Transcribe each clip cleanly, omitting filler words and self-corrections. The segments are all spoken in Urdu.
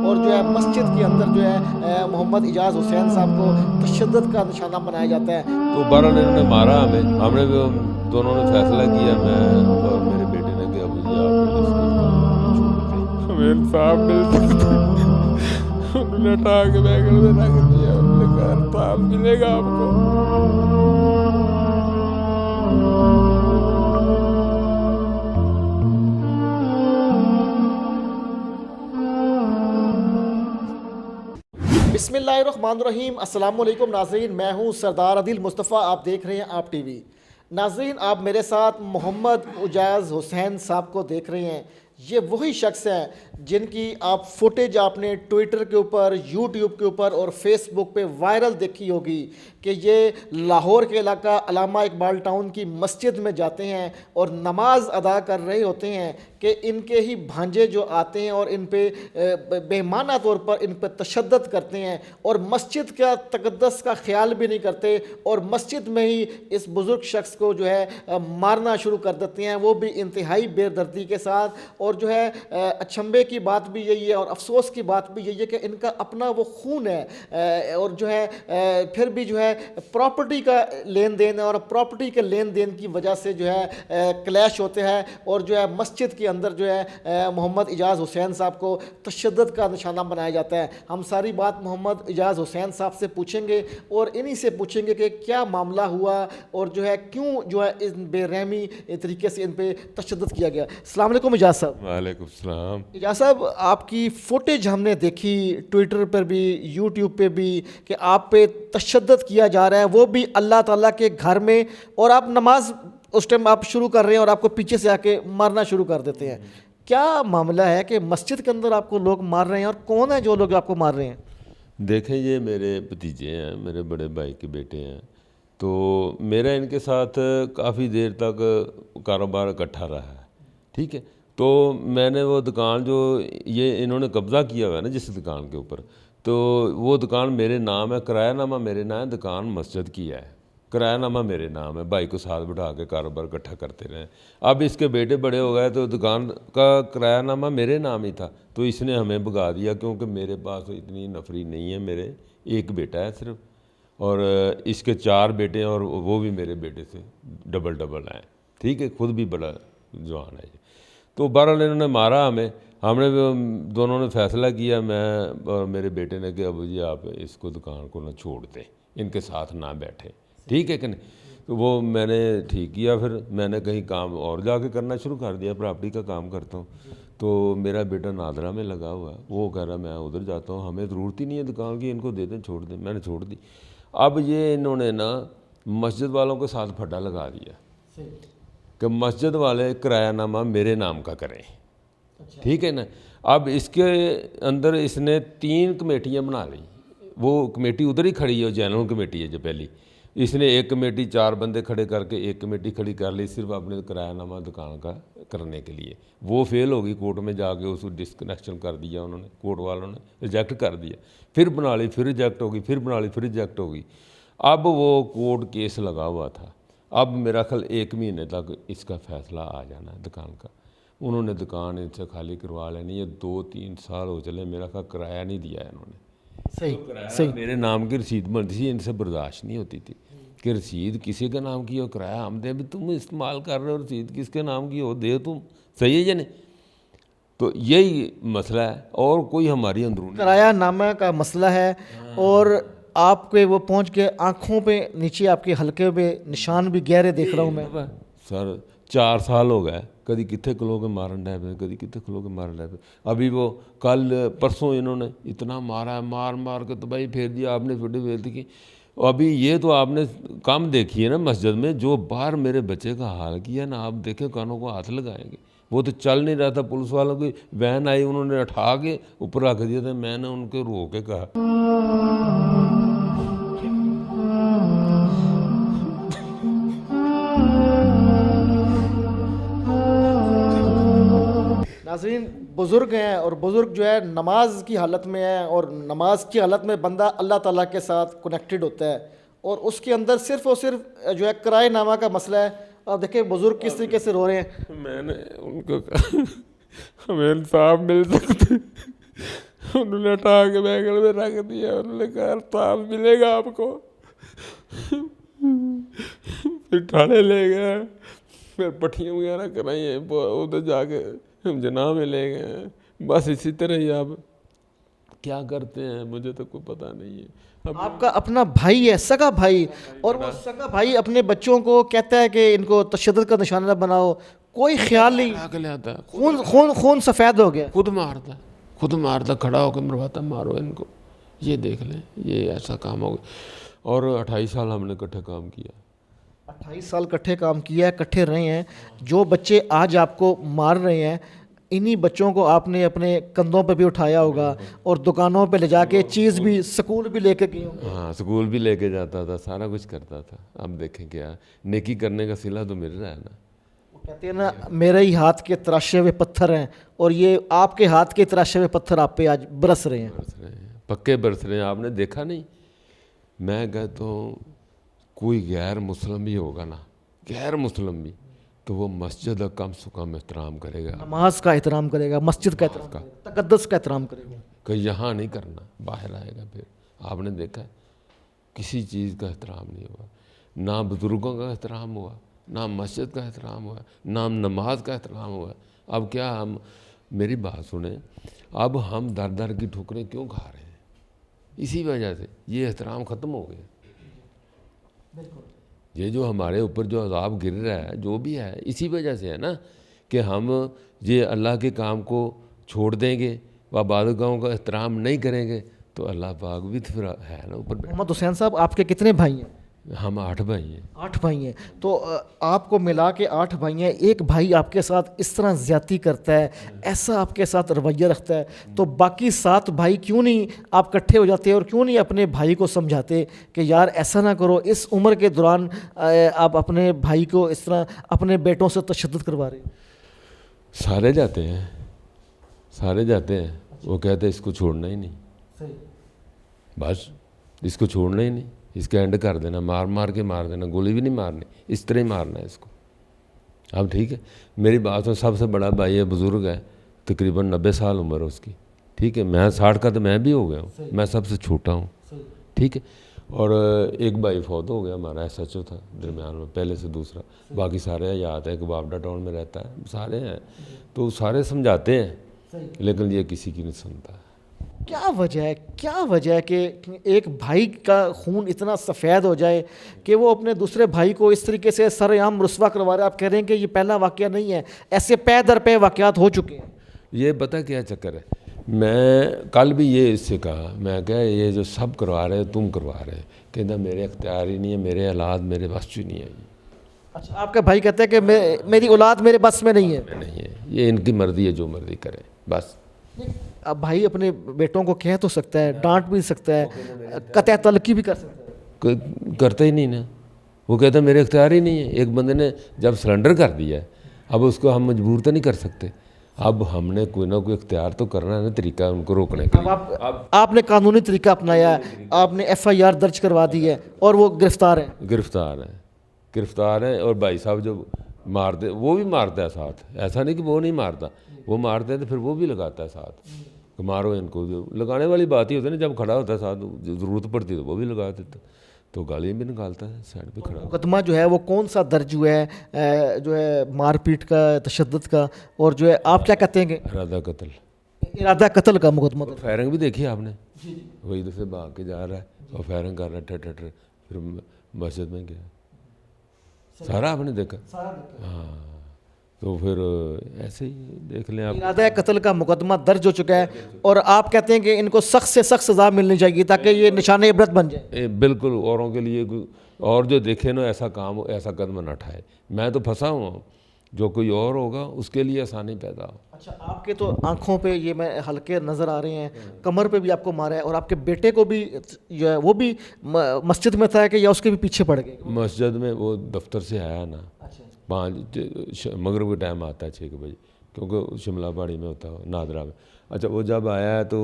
اور جو ہے مسجد کے اندر جو ہے محمد اعجاز حسین صاحب کو تشدد کا نشانہ بنایا جاتا ہے. تو بہرحال انہوں نے مارا ہمیں. ہم نے بھی دونوں نے فیصلہ کیا, میں اور میرے بیٹے نے, کہ ابو جی آپ اس کو دکان کو نہ چھوڑ دیں, ہمیں انصاف مل سکتا ہے. انہوں نے اٹھا کے بیگل میں رکھ دیا. انہوں نے کہا انصاف ملے گا آپ کو. بسم اللہ الرحمن الرحیم. السلام علیکم ناظرین, میں ہوں سردار عادل مصطفیٰ, آپ دیکھ رہے ہیں آپ ٹی وی. ناظرین, آپ میرے ساتھ محمد اعجاز حسین صاحب کو دیکھ رہے ہیں. یہ وہی شخص ہیں جن کی آپ فوٹیج آپ نے ٹویٹر کے اوپر, یوٹیوب کے اوپر اور فیس بک پہ وائرل دیکھی ہوگی کہ یہ لاہور کے علاقہ علامہ اقبال ٹاؤن کی مسجد میں جاتے ہیں اور نماز ادا کر رہے ہوتے ہیں کہ ان کے ہی بھانجے جو آتے ہیں اور ان پہ بے معنی طور پر ان پہ تشدد کرتے ہیں اور مسجد کا تقدس کا خیال بھی نہیں کرتے, اور مسجد میں ہی اس بزرگ شخص کو جو ہے مارنا شروع کر دیتے ہیں, وہ بھی انتہائی بے دردی کے ساتھ. اور جو ہے اچنبے کی بات بھی یہی ہے اور افسوس کی بات بھی یہی ہے کہ ان کا اپنا وہ خون ہے, اور جو ہے پھر بھی جو ہے پراپرٹی کا لین دین ہے, اور پراپرٹی کے لین دین کی وجہ سے جو ہے کلیش ہوتے ہیں, اور جو ہے مسجد کے اندر جو ہے محمد اعجاز حسین صاحب کو تشدد کا نشانہ بنایا جاتا ہے. ہم ساری بات محمد اعجاز حسین صاحب سے پوچھیں گے اور انہی سے پوچھیں گے کہ کیا معاملہ ہوا اور جو ہے کیوں جو ہے اس بے رحمی طریقے سے ان پہ تشدد کیا گیا. السلام علیکم اعجاز صاحب. وعلیکم السلام. اعجاز صاحب, آپ کی فوٹیج ہم نے دیکھی ٹویٹر پر بھی, یوٹیوب پہ بھی, کہ آپ پہ تشدد کیا جا رہا ہے, وہ بھی اللہ تعالیٰ کے گھر میں, اور آپ نماز اس ٹائم آپ شروع کر رہے ہیں اور آپ کو پیچھے سے آ کے مارنا شروع کر دیتے ہیں. کیا معاملہ ہے کہ مسجد کے اندر آپ کو لوگ مار رہے ہیں, اور کون ہیں جو لوگ آپ کو مار رہے ہیں؟ دیکھیں, یہ میرے بھتیجے ہیں, میرے بڑے بھائی کے بیٹے ہیں. تو میرا ان کے ساتھ کافی دیر تک کاروبار اکٹھا رہا ہے, ٹھیک ہے. تو میں نے وہ دکان جو یہ انہوں نے قبضہ کیا ہوا ہے نا جس دکان کے اوپر, تو وہ دکان میرے نام ہے, کرایہ نامہ میرے نام ہے, دکان مسجد کی ہے, کرایہ نامہ میرے نام ہے. بھائی کو ساتھ بٹھا کے کاروبار اکٹھا کرتے رہے. اب اس کے بیٹے بڑے ہو گئے تو دکان کا کرایہ نامہ میرے نام ہی تھا, تو اس نے ہمیں بھگا دیا, کیونکہ میرے پاس اتنی نفری نہیں ہے. میرے ایک بیٹا ہے صرف, اور اس کے 4 بیٹے ہیں, اور وہ بھی میرے بیٹے سے ڈبل ہیں, ٹھیک ہے. خود بھی بڑا جوان ہے. تو بہرحال انہوں نے مارا ہمیں. ہم نے دونوں نے فیصلہ کیا, میں اور میرے بیٹے نے, کہ ابو جی آپ اس کو دکان کو نہ چھوڑ دیں, ان کے ساتھ نہ بیٹھیں, ٹھیک ہے کہ نہیں. تو وہ میں نے ٹھیک کیا. پھر میں نے کہیں کام اور جا کے کرنا شروع کر دیا, پراپرٹی کا کام کرتا ہوں. تو میرا بیٹا نادرہ میں لگا ہوا ہے, وہ کہہ رہا میں ادھر جاتا ہوں, ہمیں ضرورت ہی نہیں ہے دکان کی, ان کو دے دیں, چھوڑ دیں. میں نے چھوڑ دی. اب یہ انہوں نے نا مسجد والوں کے ساتھ پھڈا لگا دیا کہ مسجد والے کرایہ نامہ میرے نام کا کریں, ٹھیک ہے نا. اب اس کے اندر اس نے 3 کمیٹیاں بنا لی. وہ کمیٹی ادھر ہی کھڑی ہے, جنرل کمیٹی ہے جو پہلی. اس نے ایک کمیٹی 4 بندے کھڑے کر کے ایک کمیٹی کھڑی کر لی صرف اپنے کرایہ نامہ دکان کا کرنے کے لیے. وہ فیل ہوگی, کورٹ میں جا کے اس کو ڈسکنیکشن کر دیا انہوں نے, کورٹ والوں نے ریجیکٹ کر دیا. پھر بنا لی, پھر ریجیکٹ ہوگی, پھر بنا لی, پھر ریجیکٹ ہوگی. اب وہ کورٹ کیس لگا ہوا تھا. اب میرا خیال 1 مہینے تک اس کا فیصلہ آ جانا ہے دکان کا. انہوں نے دکان ان سے خالی کروا لینی ہے. 2-3 سال ہو چلے, میرا خیال کرایہ نہیں دیا ہے انہوں نے. صحیح. میرے نام کی رسید بنتی تھی, ان سے برداشت نہیں ہوتی تھی کہ رسید کسی کے نام کی ہو, کرایہ ہم دیں. تم استعمال کر رہے ہو, رسید کس کے نام کی ہو, دے تم, صحیح ہے یا نہیں. تو یہی مسئلہ ہے, اور کوئی ہماری اندرونی کرایہ نامہ کا مسئلہ ہے. اور آپ کے وہ پہنچ کے آنکھوں پہ نیچے آپ کے حلقے پہ نشان بھی گہرے دیکھ رہا ہوں میں. سر 4 سال ہو گئے, کدی کتنے کلو کے مارن ڈے پہ, کدی کتنے کلو کے مارن ڈے پہ. ابھی وہ کل پرسوں انہوں نے اتنا مارا ہے, مار کے تباہی پھیر دیا. آپ نے ویڈیو بھیج دی کی. ابھی یہ تو آپ نے کام دیکھی ہے نا مسجد میں, جو باہر میرے بچے کا حال کیا نا, آپ دیکھیں کانوں کو ہاتھ لگائیں گے. وہ تو چل نہیں رہا تھا, پولیس والوں کی وین آئی, انہوں نے اٹھا کے اوپر رکھ دیا تھا. میں نے ان کو رو کے کہا ناظرین, بزرگ ہیں اور بزرگ جو ہے نماز کی حالت میں ہیں, اور نماز کی حالت میں بندہ اللہ تعالیٰ کے ساتھ کنیکٹڈ ہوتا ہے, اور اس کے اندر صرف اور صرف جو ہے کرائے نامہ کا مسئلہ ہے. آپ دیکھیں بزرگ کس طریقے سے رو رہے ہیں. میں نے ان کو کہا ہمیں انصاف مل سکتا ہے, انہوں نے اٹھا کے بیگل میں رکھ دیا. انہوں نے کہا تاب ملے گا آپ کو. پھر تھانے لے گئے, پھر پٹھیاں وغیرہ کرائی ہیں, ادھر جا کے ہم جناح میں لے گئے. بس اسی طرح ہی آپ کیا کرتے ہیں مجھے تو کوئی پتہ نہیں ہے. آپ کا اپنا بھائی ہے, سگا بھائی, اور وہ سگا بھائی اپنے بچوں کو کہتا ہے کہ ان کو تشدد کا نشانہ نہ بناؤ, کوئی خیال نہیں, کے لے آتا ہے, خون خون خون سفید ہو گیا. خود مارتا کھڑا ہو کے مرواتا مارو ان کو, یہ دیکھ لیں یہ ایسا کام ہو گیا. اور 28 سال ہم نے اکٹھے کام کیا. 28 سال اکٹھے کام کیا ہے, اکٹھے رہے ہیں. جو بچے آج آپ کو مار رہے ہیں, انہی بچوں کو آپ نے اپنے کندھوں پہ بھی اٹھایا ہوگا اور دکانوں پہ لے جا کے چیز بھی, سکول بھی لے کے گئے ہوں گے. ہاں سکول بھی لے کے جاتا تھا, سارا کچھ کرتا تھا. اب دیکھیں کیا نیکی کرنے کا صلہ تو مل رہا ہے نا. کہتے ہیں نا میرے ہی ہاتھ کے تراشے ہوئے پتھر ہیں, اور یہ آپ کے ہاتھ کے تراشے ہوئے پتھر آپ پہ آج برس رہے ہیں. برس رہے ہیں, پکے برس رہے ہیں. آپ نے دیکھا نہیں, میں کہتا ہوں کوئی غیر مسلم بھی ہوگا نا, غیر مسلم بھی, تو وہ مسجد کا کم سے کم احترام کرے گا, نماز کا احترام کرے گا, مسجد کا احترام کرے گا, تقدس کا احترام کرے گا. کہ یہاں نہیں کرنا, باہر آئے گا. پھر آپ نے دیکھا ہے کسی چیز کا احترام نہیں ہوا, نہ بزرگوں کا احترام ہوا, نہ مسجد کا احترام ہوا, نہ نماز کا احترام ہوا. اب کیا ہم, میری بات سنیں, اب ہم در در کی ٹھوکریں کیوں کھا رہے ہیں؟ اسی وجہ سے یہ احترام ختم ہو گیا. یہ جو ہمارے اوپر جو عذاب گر رہا ہے جو بھی ہے, اسی وجہ سے ہے نا کہ ہم یہ اللہ کے کام کو چھوڑ دیں گے و عبادتگاہوں کا احترام نہیں کریں گے, تو اللہ پاک بھی تو پھر ہے نا اوپر. محمد حسین صاحب آپ کے کتنے بھائی ہیں؟ ہم 8 بھائی ہیں. 8 بھائی ہیں. تو آپ کو ملا کے 8 بھائی ہیں, ایک بھائی آپ کے ساتھ اس طرح زیادتی کرتا ہے, ایسا آپ کے ساتھ رویہ رکھتا ہے, تو باقی 7 بھائی کیوں نہیں آپ اکٹھے ہو جاتے اور کیوں نہیں اپنے بھائی کو سمجھاتے کہ یار ایسا نہ کرو, اس عمر کے دوران آپ اپنے بھائی کو اس طرح اپنے بیٹوں سے تشدد کروا رہے ہیں؟ سارے جاتے ہیں, سارے جاتے ہیں. وہ کہتے ہیں اس کو چھوڑنا ہی نہیں, بس اس کو چھوڑنا ہی نہیں, اس کا اینڈ کر دینا, مار مار کے مار دینا, گولی بھی نہیں مارنی, اس طرح ہی مارنا ہے اس کو. اب ٹھیک ہے, میری بات میں سب سے بڑا بھائی ہے, بزرگ ہے, تقریباً 90 سال عمر ہے اس کی. ٹھیک ہے, میں 60 کا تو میں بھی ہو گیا ہوں, میں سب سے چھوٹا ہوں. ٹھیک ہے, اور ایک بھائی فوت ہو گیا ہمارا, SHO تھا درمیان میں, پہلے سے دوسرا. باقی سارے یاد ہے کہ بابڈا ٹاؤن میں رہتا ہے, سارے ہیں. تو سارے سمجھاتے ہیں لیکن یہ کسی کی نہیں سنتا. کیا وجہ ہے کہ ایک بھائی کا خون اتنا سفید ہو جائے کہ وہ اپنے دوسرے بھائی کو اس طریقے سے سر عام رسوا کروا رہے ہیں؟ آپ کہہ رہے ہیں کہ یہ پہلا واقعہ نہیں ہے, ایسے پے در پے واقعات ہو چکے ہیں. یہ پتہ کیا چکر ہے, میں کل بھی یہ اس سے کہا, میں کہا یہ جو سب کروا رہے تم کروا رہے, کہتا میرے اختیار ہی نہیں ہے, میرے اولاد میرے بس نہیں ہے. اچھا, آپ کا بھائی کہتا ہے کہ میری اولاد میرے بس میں نہیں ہے. نہیں ہے, یہ ان کی مرضی ہے, جو مرضی کرے بس. اب بھائی اپنے بیٹوں کو کہہ تو سکتا ہے, ڈانٹ بھی سکتا ہے, قطع تلقی بھی کر سکتا ہے. کرتا ہی نہیں نا, وہ کہتا میرے اختیار ہی نہیں ہے. ایک بندے نے جب سرنڈر کر دیا ہے, اب اس کو ہم مجبور تو نہیں کر سکتے. اب ہم نے کوئی نہ کوئی اختیار تو کرنا ہے نا, طریقہ ان کو روکنے کا. اب آپ نے قانونی طریقہ اپنایا ہے, آپ نے FIR درج کروا دی ہے اور وہ گرفتار ہیں. گرفتار ہیں. اور بھائی صاحب جو مارتے, وہ بھی مارتا ہے ساتھ, ایسا نہیں کہ وہ نہیں مارتا, وہ مارتے ہیں تو پھر وہ بھی لگاتا ہے ساتھ کہ مارو ان کو. جو لگانے والی بات ہی ہوتی ہے نا, جب کھڑا ہوتا ہے ساتھ, ضرورت پڑتی ہے تو وہ بھی لگا دیتا, تو گالیاں بھی نکالتا ہے سائڈ پہ کھڑا. مقدمہ جو ہے وہ کون سا درج ہوا ہے جو ہے مار پیٹ کا, تشدد کا, اور جو ہے آپ کیا کہتے ہیں کہ ارادہ قتل کا مقدمہ؟ فائرنگ بھی دیکھی آپ نے, وہی ادھر سے بھاگ کے جا رہا ہے اور فائرنگ کر رہا ہے, ٹھر پھر مسجد میں گیا, سارا آپ نے دیکھا. ہاں, تو پھر ایسے ہی دیکھ لیں آپ. ارادہ قتل کا مقدمہ درج ہو چکا ہے, اور آپ کہتے ہیں کہ ان کو سخت سے سخت سزا ملنی چاہیے تاکہ یہ نشان عبرت بن جائے. بالکل, اوروں کے لیے, اور جو دیکھے نا ایسا کام, ایسا قدم نہ اٹھائے. میں تو پھنسا ہوں, جو کوئی اور ہوگا اس کے لیے آسانی پیدا ہو. اچھا, آپ کے تو آنکھوں پہ یہ میں ہلکے نظر آ رہے ہیں, کمر پہ بھی آپ کو مارا ہے, اور آپ کے بیٹے کو بھی جو ہے وہ بھی مسجد میں تھا کہ یا اس کے بھی پیچھے پڑ گئے؟ مسجد میں, وہ دفتر سے آیا نا, 5 مغرب کا ٹائم آتا ہے 6 بجے, کیونکہ شملہ پہاڑی میں ہوتا ہے, نادرا میں. اچھا, وہ جب آیا ہے تو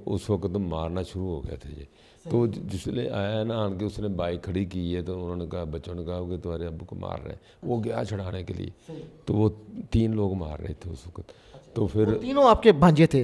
اس وقت مارنا شروع ہو گئے تھے یہ. تو جس نے آیا ہے نا, آن کے اس نے بائک کھڑی کی ہے, تو انہوں نے کہا, بچوں نے کہا کہ تمہارے ابو کو مار رہے ہیں. وہ گیا چھڑانے کے لیے, تو وہ 3 لوگ مار رہے تھے اس وقت. تو پھر تینوں آپ کے بھانجے تھے؟